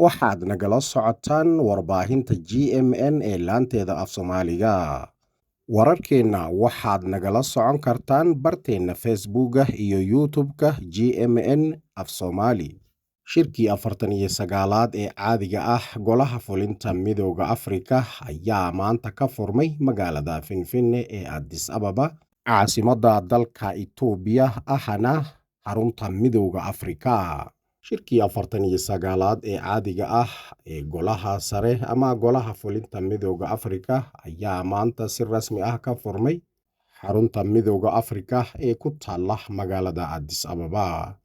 waxaad nagala socotaan warbaahinta GMN ee laanteeda af Soomaaliga. Wararkeenna waxaad nagala socon kartaan barteena Facebooka iyo YouTube-ka GMN af Soomaali. Shirkii 49aad ee caadiga ah Golaha Fulinta Midowga Afrika ayaa maanta ka furmay magaalada Finfinne ee Addis Ababa, caasimadda dalka Itoobiya ahna xarunta Midowga Afrika. Shirkii 49aad ee caadiga ah ee Golaha Sare ama Golaha Fulinta Midowga Afrika ayaa maanta si rasmi ah ka furmay xarunta Midowga Afrika ee ku taalla magaalada Addis Ababa.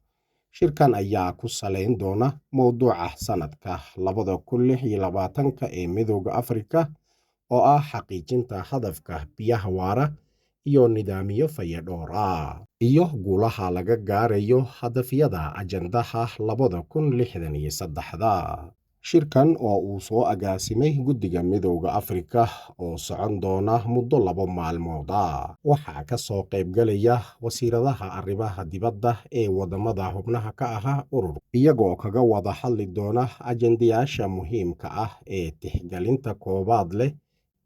Shirkan ayaa ku saleyn doona mowduuca sanadka 2026 ee Midowga Afrika oo ah xaqiijinta hadafka biyaha waara iyo nidaamyo fayadhowr ah iyo guulaha laga gaarayo hadafyada ajandaha 2063. Shirkan oo uu soo agaasimay Guddiga Midowga Afrika oo socon doona muddo 2 maalmood ah, waxaa ka soo qaybgalaya wasiiradaha arrimaha dibadda ee wadamada xubnaha ka ah urur, iyagoo kaga wada hadli doona ajandayaasha muhiimka ah ee tixgelinta koobaad leh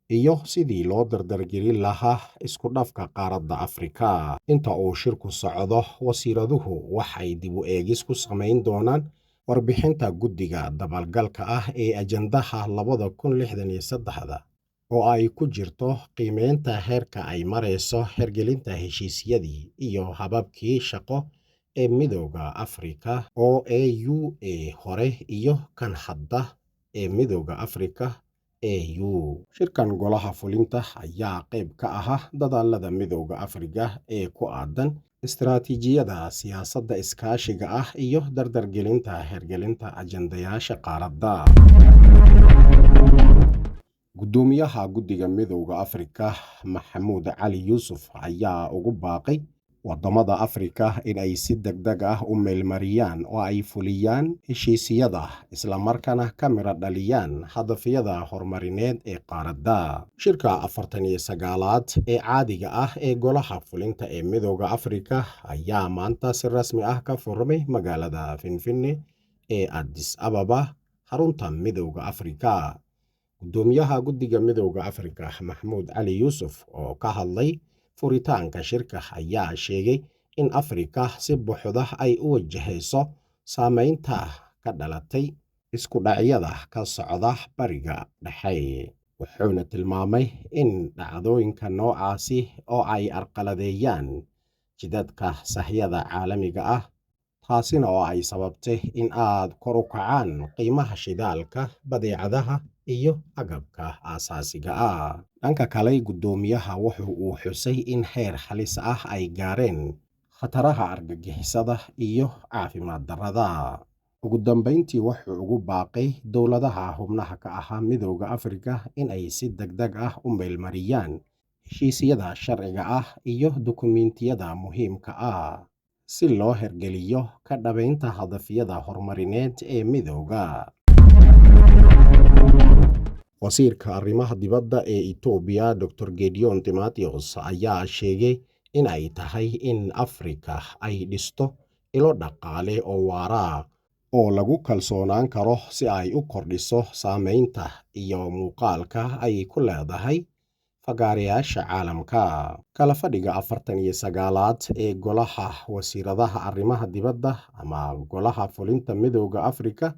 iyo sidii loo dardargelin lahaa isku dhafka qaaradda Afrika. Inta uu shirku socdo, wasiiraduhu waxay dib u eegis ku samayn doonaan warbixinta guddiga dabagalka ah ee ajandaha 2063 oo ay ku jirto qiimeynta heerka ay marayso hirgelinta heshiisyadii iyo hababkii shaqo ee Midowga Afrika oo AU ee hore iyo kan hadda ee Midowga Afrika AU. Shirkan Golaha Fulinta ayaa qayb ka ah dadaalada Midowga Afrika ee ku aadan istiraatiijiyadda siyaasadda iskaashiga ah iyo dardargelinta hirgelinta ajandayaasha qaaradda. Gudoomiyaha Guddiga Midowga Afrika Maxamuud Cali Yuusuf ayaa ugu baaqay wadamada Afrika in ay si degdeg ah u meelmariyaan oo ay fuliyaan heshiisyada isla markaana ka miro dhaliyaan hadafyada horumarineed ee qaaradda. Shirka 49aad ee caadiga ah ee Golaha Fulinta ee Midowga Afrika ayaa maanta si rasmi ah ka furmay magaalada Finfinne ee Addis Ababa, xarunta Midowga Afrika. Gudoomiyaha Guddiga Midowga Afrika Maxamuud Cali Yuusuf oo ka hadlay furitaanka shirka ayaa sheegay in Afrika si buuxda ay u wajahayso saameynta ka dhalatay isku dhacyada ka socda Bariga Dhexe. Wuxuuna tilmaamay in dhacdooyinka noocaasi oo ay arqaladeeyaan jidadka sahyada caalamiga ah, taasina oo ay sababtay in aad kor u kacaan qiimaha shidaalka, badeecadaha iyo agabka aasaasiga ah. Dhanka kale, gudoomiyaha wuxuu xusay in heer halis ah ay gaareen khataraha argagixisada iyo caafimaad darrada. Ugu dambeyntii, wuxuu ugu baaqay dowladaha xubnaha ka ah Midowga Afrika in ay si degdeg ah u meelmariyaan heshiisyada sharciga ah iyo dukumiintiyada muhiimka ah si loo hirgeliyo ka dhabaynta hadafyada horumarineed ee Midowga. Wasiirka Arrimaha Dibadda ee Itoobiya Dr. Gideon Timotheus ayaa sheegay in ay tahay in Afrika ay dhisto ilo dhaqaale oo waara oo lagu kalsoonaan karo si ay u kordhiso saameynta iyo muuqaalka ay ku leedahay fagaarayaasha caalamka. Kala fadhiga 49aad ee Golaha Wasiiradaha Arrimaha Dibadda ama Golaha Fulinta Midowga Afrika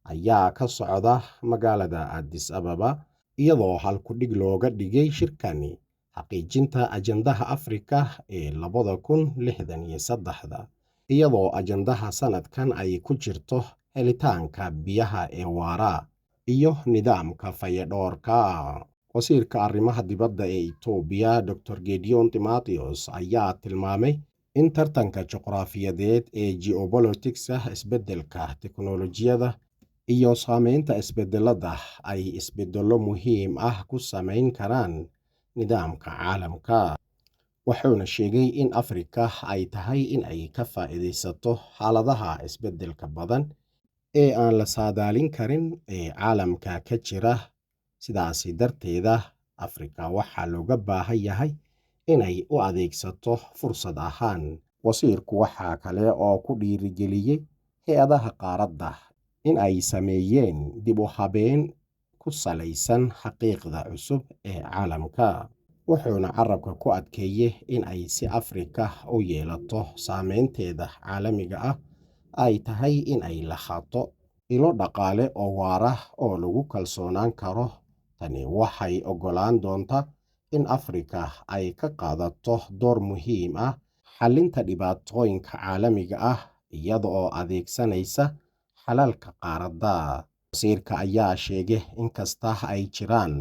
ayaa ka socda magaalada Addis Ababa, iyadoo halku-dhig looga dhigay shirkani xaqiijinta ajandaha Afrika ee 2063, iyadoo ajandaha sanadkan ay ku jirto helitaanka biyaha ee waara iyo nidaamka fayadhowrka. Wasiirka Arrimaha Dibadda ee Itoobiya Dr. Gideon Timotheus ayaa tilmaamay in tartanka juqraafiyadeed ee geopolitics, isbeddelka teknolojiyadda iyo saameynta isbedelada ay isbedelo muhiim ah ku samayn karaan nidaamka caalamka. Wuxuuna sheegay in Afrika ay tahay in ay ka faa'iidaysato xaaladaha isbedelka badan ee aan la saadaalin karin ee caalamka ka jira. Sidaasi darteeda, Afrika waxaa looga baahan yahay inay u adeegsato fursad ahaan. Wasiirku waxaa kale oo ku dhiirigeliyey hay'adaha qaaradda in ay sameeyeen dib u habeen ku salaysan xaqiiqda cusub ee caalamka. Wuxuuna carabka ku adkeeyey in ay si Afrika u yeelato saameynteeda caalamiga ah ay tahay in ay lahaato ilo dhaqaale oo waara oo lagu kalsoonaan karo. Tani waxay ogolaan doontaa in Afrika ay ka qaadato door muhiim ah xallinta dhibaatooyinka caalamiga ah iyada oo adeegsanaysa xalalka qaaradda. Wasiirka ayaa sheegay in kasta ay jiraan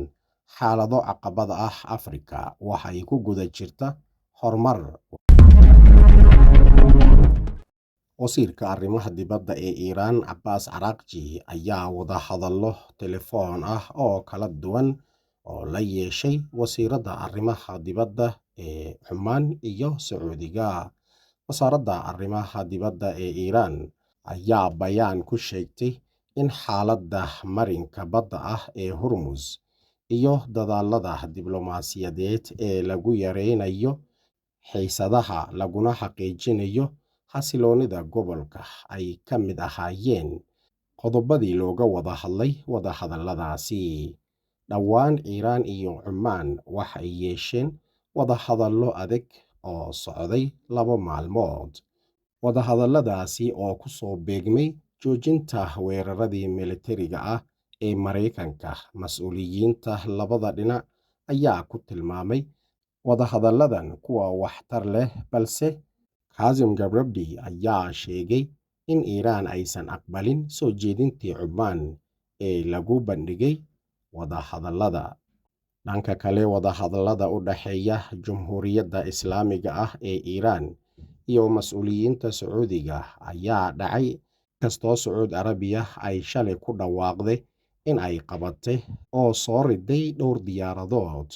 xaalado caqabad ah, Afrika waxay ku guda jirtaa horumar. Wasiirka arrimaha dibadda ee Iiraan Abbas Araghchi ayaa wadahadallo telefoon ah oo kala duwan oo la yeeshay wasiirada arrimaha dibadda ee Cumaan iyo Sacuudiga. Wasaaradda arrimaha dibadda ee Iiraan ayaa bayaan ku sheegtay in xaaladda marinka badda ah ee Hormuz iyo dadaallada diblomaasiyadeed ee lagu yareynayo xiisadaha laguna xaqiijinayo xasiloonida gobolka ay ka mid ahaayeen qodobadii looga wada hadlay wadahadalladaasi. Dhowaan, Iiraan iyo Cumaan waxay yeesheen wadahadallo adag oo socday 2 maalmood. Wadahadalladaasi oo ku soo beegmay joojinta weeraradii militariga ah ee Mareykanka. Mas'uuliyiinta labada dhinac ayaa ku tilmaamay wadahadalladan kuwa waxtar leh, balse Kazim Garbabdi ayaa sheegay in Iiraan aysan aqbalin soo jeedintii Cumaan ee lagu bandhigay wadahadallada. Dhanka kale, wadahadallada u dhexeeya Jamhuuriyadda Islaamiga ah ee Iiraan iyo mas'uuliyiinta Sacuudiga ayaa dhacay kastoo Sacuudi Arabiya ay shalay ku dhawaaqday in ay qabatay oo soo riday dhowr diyaaradood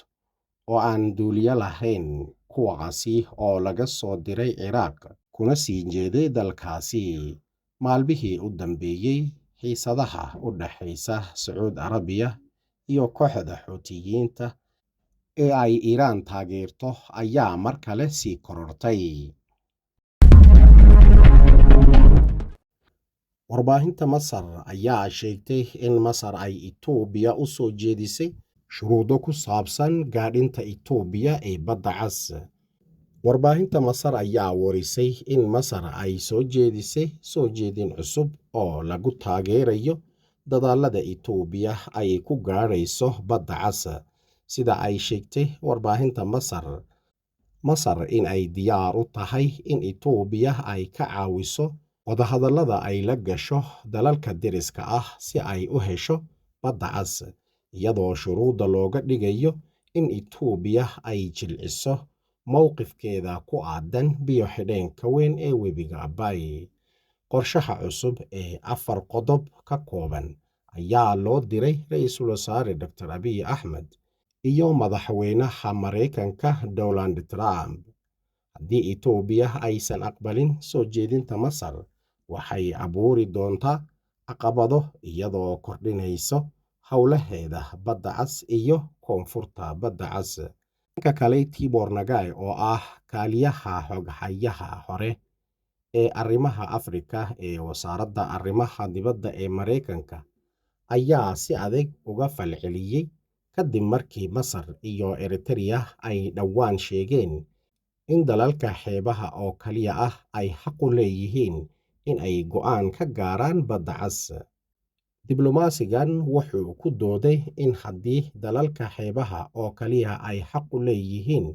oo aan duuliye lahayn, kuwaasi oo laga soo diray Ciraaq kuna sii jeeday dalkaasi. Maalmihii u dambeeyey, xiisadaha u dhexeysa Sacuudi Arabiya iyo kooxda Xuutiyiinta ee ay Iiraan taageerto ayaa mar kale sii korortay. Warbaahinta Masar ayaa sheegtay in Masar ay Itoobiya u soo jeedisay shuruudo ku saabsan gaadhinta Itoobiya ee Badda Cas. Warbaahinta Masar ayaa warisay in Masar ay soo jeedisay soo jeedin cusub oo lagu taageerayo dadaallada Itoobiya ay ku gaadhayso Badda Cas. Sida ay sheegtay warbaahinta Masar in ay diyaar u tahay in Itoobiya ay ka caawiso wadahadallada ay la gasho dalalka deriska ah si ay u hesho Badda Cas, iyadoo shuruudda looga dhigayo in Itoobiya ay jilciso mowqifkeeda ku aadan biyo-xidheenka weyn ee webiga Abay. Qorshaha cusub ee 4 qodob ka kooban ayaa loo diray Ra'iisul Wasaare Dr. Abiy Ahmed iyo madaxweynaha Mareykanka Donald Trump. Haddii Itoobiya aysan aqbalin soo jeedinta Masar, waxay abuuri doontaa caqabado iyadoo kordhinayso howlaheeda Badda Cas iyo Koonfurta Badda Cas. Dhanka kale, Tibor Nagai oo ah kaaliyaha xoghayaha hore ee arrimaha Afrika ee wasaaradda arrimaha dibadda ee Mareykanka ayaa si adag uga falceliyey kadib markii Masar iyo Eritrea ay dhowaan sheegeen in dalalka xeebaha oo kaliya ah ay xaq u leeyihiin in ay go'aan ka gaaraan Badda Cas. Diblomaasigan wuxuu ku dooday in haddii dalalka xeebaha oo kaliya ay xaq u leeyihiin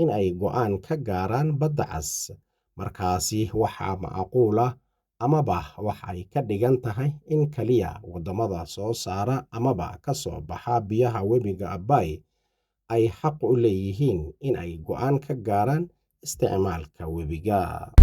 in ay go'aan ka gaaraan Badda Cas, markaasi waxaa macquul ah amaba waxay ka dhigan tahay in kaliya waddamada soo saara amaba ka soo baxa biyaha webiga Abay ay xaq u leeyihiin in ay go'aan ka gaaraan isticmaalka webiga.